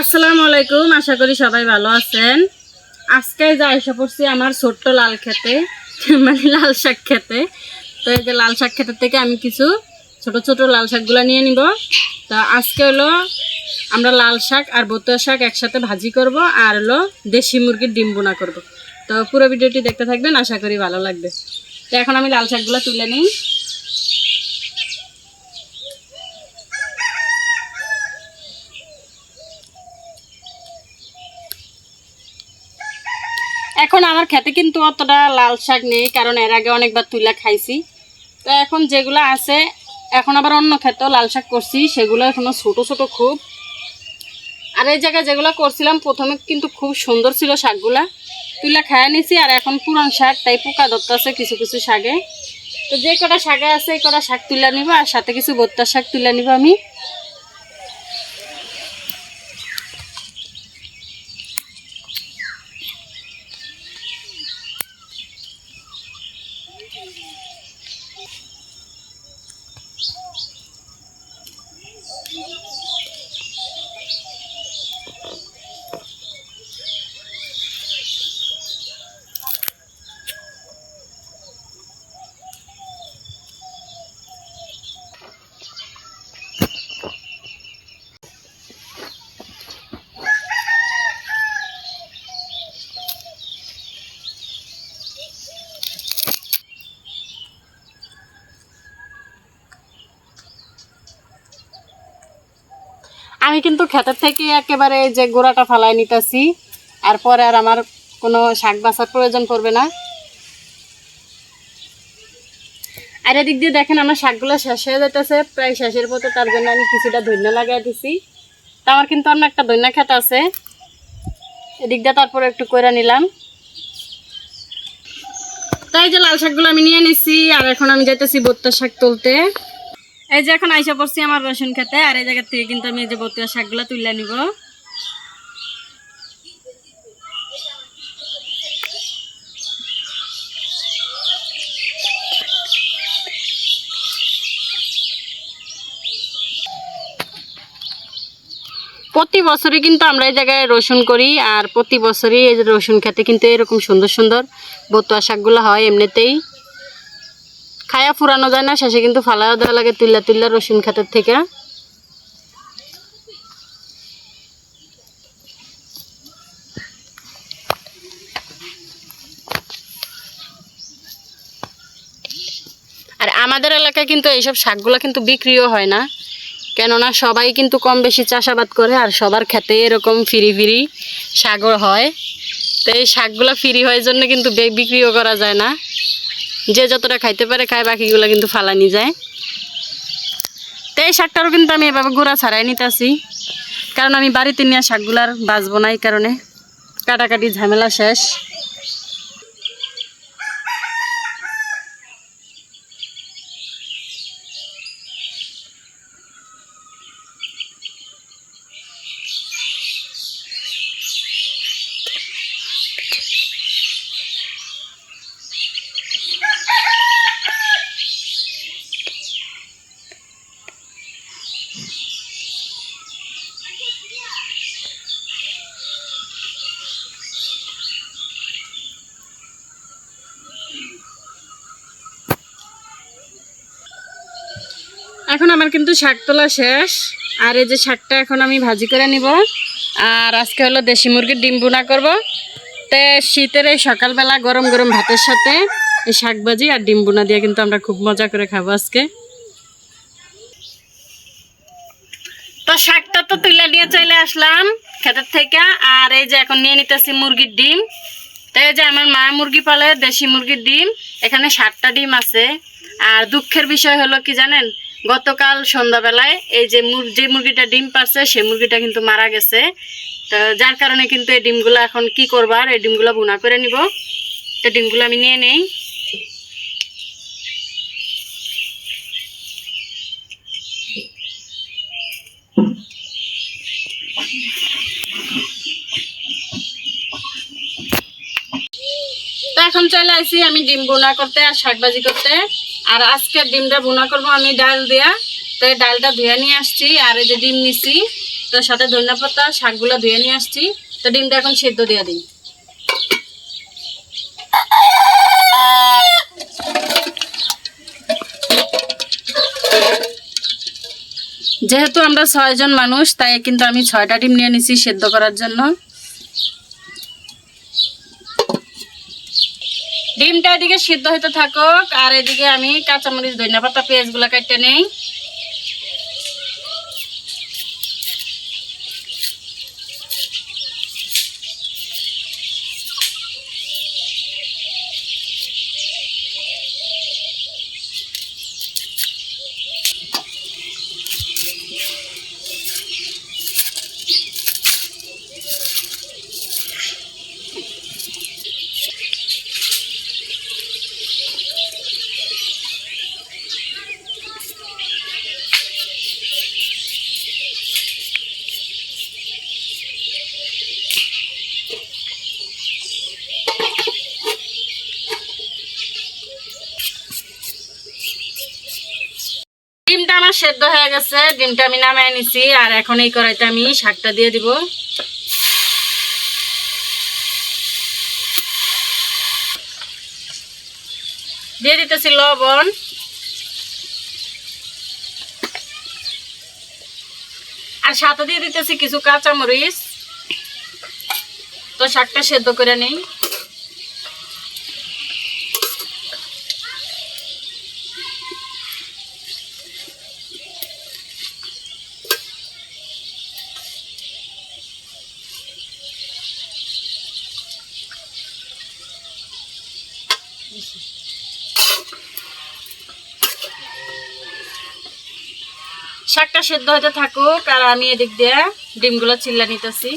আসসালামু আলাইকুম, আশা করি সবাই ভালো আছেন। আজকে এসে পড়ছি আমার ছোট্ট লাল খেতে, মানে লাল শাক খেতে। তো এই যে লাল শাক খেতে থেকে আমি কিছু ছোট ছোট লাল শাকগুলো নিয়ে নিব। তো আজকে হলো আমরা লাল শাক আর বতুয়া শাক একসাথে ভাজি করব, আর হলো দেশি মুরগির ডিম বোনা করব। তো পুরো ভিডিওটি দেখতে থাকবেন, আশা করি ভালো লাগবে। তো এখন আমি লাল শাকগুলো তুলে নিই। এখন আমার খেতে কিন্তু অতটা লাল শাক নেই, কারণ এর আগে অনেকবার তুলা খাইছি। তো এখন যেগুলো আছে, এখন আবার অন্য খেতেও লাল শাক করছি, সেগুলো এখনো ছোট ছোট খুব। আর এই জায়গায় যেগুলো করছিলাম প্রথমে কিন্তু খুব সুন্দর ছিল শাকগুলা, তুলা খাইয়া নিছি। আর এখন পুরান শাক, তাই পোকা ধরতেছে কিছু কিছু শাকে। তো যে কটা শাকে আছে এই কটা শাক তুলে নিব, আর সাথে কিছু ভর্তার শাক তুলে নিব আমি। আমি কিন্তু ক্ষেতের থেকে একেবারে যে গোড়াটা ফালাই নিতেছি, আর পরে আর আমার কোনো শাক বাছার প্রয়োজন পড়বে না। আর এদিক দিয়ে দেখেন আমার শাকগুলো শেষ হয়ে যেতেছে, প্রায় শেষের পথে। তার জন্য আমি কিছুটা ধনিয়া লাগাই দিছি। তা আমার কিন্তু অন্য একটা ধনিয়া ক্ষেত আছে, এদিক দিয়ে তারপরে একটু কইরা নিলাম। তাই যে লাল শাকগুলো আমি নিয়ে নিছি, আর এখন আমি যাইতেছি বতুয়া শাক তুলতে। এই যে এখন আইসা পড়ছি আমার রসুন খেতে, আর এই জায়গা থেকে কিন্তু আমি এই যে বতুয়া শাকগুলো তুলে নিব। প্রতি বছরই কিন্তু আমরা এই জায়গায় রসুন করি, আর প্রতি বছরই এই যে রসুন খেতে কিন্তু এরকম সুন্দর সুন্দর বতুয়া শাকগুলো হয়। এমনিতেই খায়া ফুরানো যায় না, শেষে কিন্তু ফালাও দেওয়া লাগে তুল্লা তুল্লা রসুন খেতের থেকে। আর আমাদের এলাকায় কিন্তু এইসব শাকগুলো কিন্তু বিক্রিও হয় না, কেননা সবাই কিন্তু কম বেশি চাষাবাদ করে, আর সবার খেতে এরকম ফিরি ফিরি শাকও হয়। তো এই শাকগুলো ফিরি হওয়ার জন্য কিন্তু বিক্রিও করা যায় না, যে যতটা খাইতে পারে খায়, বাকিগুলো কিন্তু ফালানি যায়। তো এই শাকটারও কিন্তু আমি এভাবে গুঁড়া ছাড়াই নিতেছি, কারণ আমি বাড়িতে নিয়ে শাকগুলার বাঁচবো না, এই কারণে কাটাকাটি ঝামেলা শেষ। এখন আমার কিন্তু শাক তোলা শেষ, আর এই যে শাকটা এখন আমি ভাজি করে নিব। আর আজকে হলো দেশি মুরগির ডিম বোনা করব। তো শীতের এই সকালবেলা গরম গরম ভাতের সাথে এই শাক ভাজি আর ডিম বোনা দিয়ে কিন্তু আমরা খুব মজা করে খাবো আজকে। তো শাকটা তো তুলে নিয়ে চলে আসলাম ক্ষেতের থেকে, আর এই যে এখন নিয়ে নিতেছি মুরগির ডিম। তো এই যে আমার মা মুরগি পালে, দেশি মুরগির ডিম, এখানে 7টা ডিম আছে। আর দুঃখের বিষয় হলো কি জানেন, গতকাল সন্ধ্যাবেলায় এই যে মুরগিটা ডিম পারছে, সেই মুরগিটা কিন্তু মারা গেছে। তো যার কারণে কিন্তু এই ডিমগুলো এখন কি করবার, এই ডিমগুলো ভুনা করে নিব। তো ডিমগুলো আমি নিয়ে নেই। তো এখন চলে আসি আমি ডিম ভুনা করতে আর শাকভাজি করতে। আর আজকের ডিমটা ভুনা করবো আমি ডাল দিয়া। তো ডালটা ধুয়ে নিয়ে আসছি, আর এই যে ডিম নিছি। তো সাথে ধনিয়া পাতা শাকগুলো ধুয়ে নিয়ে আসছি। তো ডিমটা এখন সেদ্ধ দিয়ে দিই। যেহেতু আমরা 6 জন মানুষ, তাই কিন্তু আমি 6টা ডিম নিয়ে নিছি সেদ্ধ করার জন্য। ডিমটা এদিকে সিদ্ধ হতে থাকুক, আর এদিকে আমি কাঁচামরিচ ধনিয়া পাতা পেঁয়াজগুলো কেটে নেই। ডিমটা আমার সেদ্ধ হয়ে গেছে, ডিমটা আমি নামিয়ে নিছি। আর এখন এই কড়াইতে আমি শাকটা দিয়ে দিব। দিয়ে দিতেছি লবণ, আর সাথে দিয়ে দিতেছি কিছু কাঁচামরিচ। তো শাকটা সেদ্ধ করে নেই। শাকটা সেদ্ধ হতে থাকুক, আর আমি এদিক দিয়ে ডিমগুলো চিল্লা নিতেছি।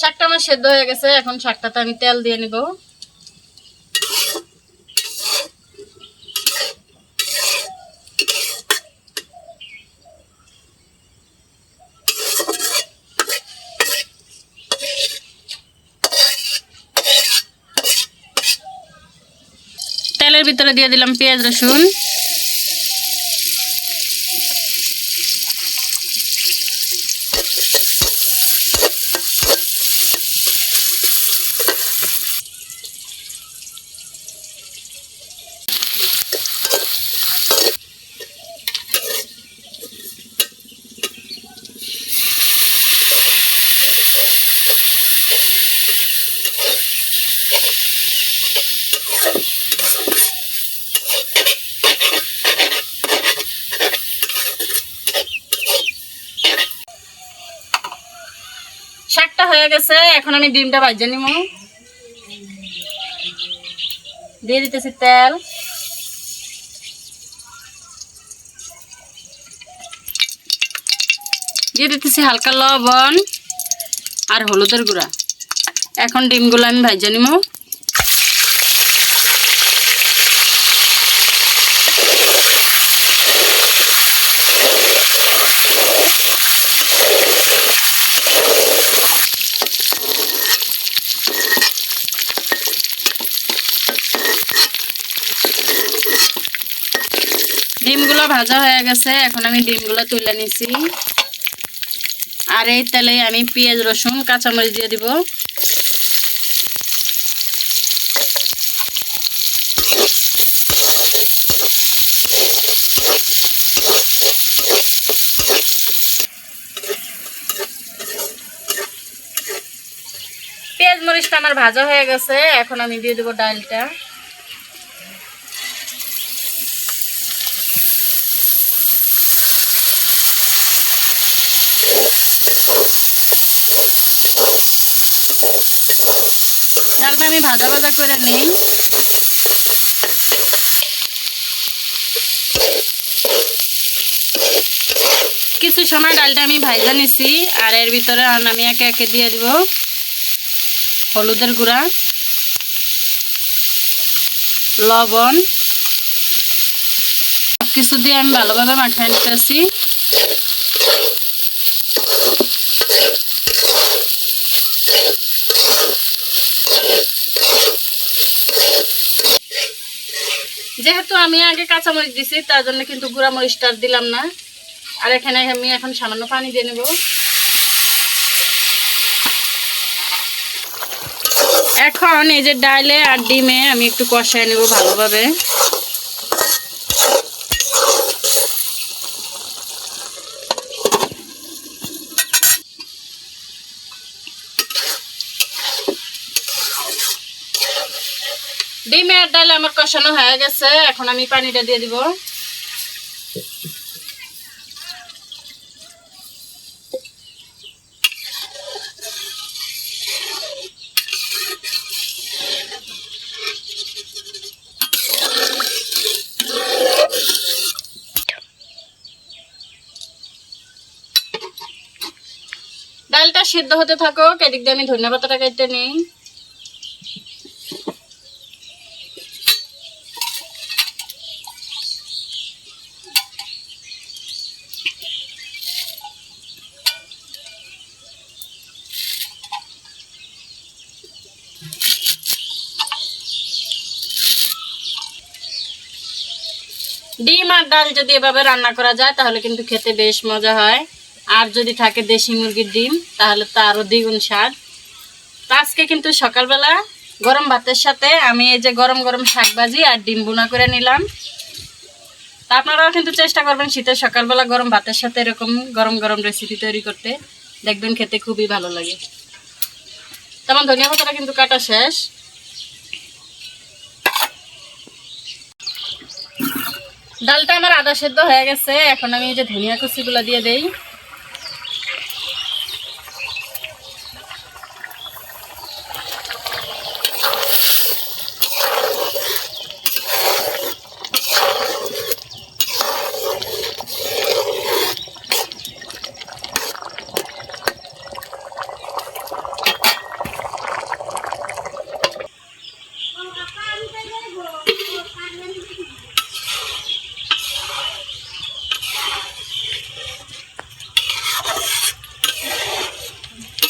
শাকটা আমার সেদ্ধ হয়ে গেছে, এখন শাকটাতে আমি তেল দিয়ে নিব। তেলের ভিতরে দিয়ে দিলাম পেঁয়াজ রসুন। শাকটা হয়ে গেছে, এখন আমি ডিমটা ভাজে নিব। দিয়ে দিতেছি তেল, দিয়ে দিতেছি হালকা লবণ আর হলুদের গুঁড়া। এখন ডিমগুলো আমি ভাজে নিব। ডিমগুলো ভাজা হয়ে গেছে, এখন আমি ডিমগুলো তুলে নিছি। আর এই তেলে আমি পেঁয়াজ রসুন কাঁচামরিচ দিয়ে দিব। পেঁয়াজ মরিচটা আমার ভাজা হয়ে গেছে, এখন আমি দিয়ে দেবো ডালটা। ডালটা আমি ভাজা ভাজা করে নিই। কিছু সময় ডালটা আমি ভাজা নিছি, আর এর ভিতরে আমি একে একে দিয়ে দিব হলুদের গুঁড়া, লবণ, কিছু দিয়ে আমি ভালোভাবে মাখিয়ে নিতেছি। যেহেতু আমি আগে কাঁচামরিচ দিছি, তার জন্য কিন্তু গুঁড়া মরিচটা দিলাম না। আর এখানে আমি এখন সামান্য পানি দিয়ে নেব। এখন এই যে ডালে আর ডিমে আমি একটু কষায় নেব ভালোভাবে। ডিমে আর ডালে আমার কষানো হয়ে গেছে, এখন আমি পানিটা দিয়ে দিব। ডালটা সিদ্ধ হতে থাকুক, এদিক দিয়ে আমি ধনিয়া পাতাটা কেটে নিই। ডিম আর ডাল যদি এভাবে রান্না করা যায় তাহলে কিন্তু খেতে বেশ মজা হয়। আর যদি থাকে দেশি মুরগির ডিম তাহলে তো আরো দ্বিগুণ স্বাদ। তো আজকে কিন্তু সকালবেলা গরম ভাতের সাথে আমি এই যে গরম গরম শাক ভাজি আর ডিম ভুনা করে নিলাম। তা আপনারাও কিন্তু চেষ্টা করবেন শীতের সকালবেলা গরম ভাতের সাথে এরকম গরম গরম রেসিপি তৈরি করতে, দেখবেন খেতে খুবই ভালো লাগে। তেমন ধনিয়া পাতাটা কিন্তু কাটা শেষ। ডালটা আমার আধা সেদ্ধ হয়ে গেছে, এখন আমি এই যে ধনিয়া কুচিগুলো দিয়ে দেই।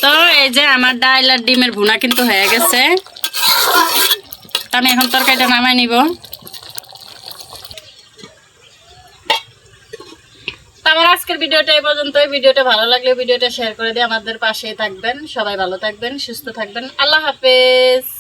তো এই যে আমার ডাল আর ডিমের ভুনা কিন্তু হয়ে গেছে, আমি এখন তরকারিটা নামাই নিব। আমার আজকের ভিডিওটা এই পর্যন্তই। ভিডিওটা ভালো লাগলে ভিডিওটা শেয়ার করে দিয়ে আমাদের পাশেই থাকবেন। সবাই ভালো থাকবেন, সুস্থ থাকবেন। আল্লাহ হাফেজ।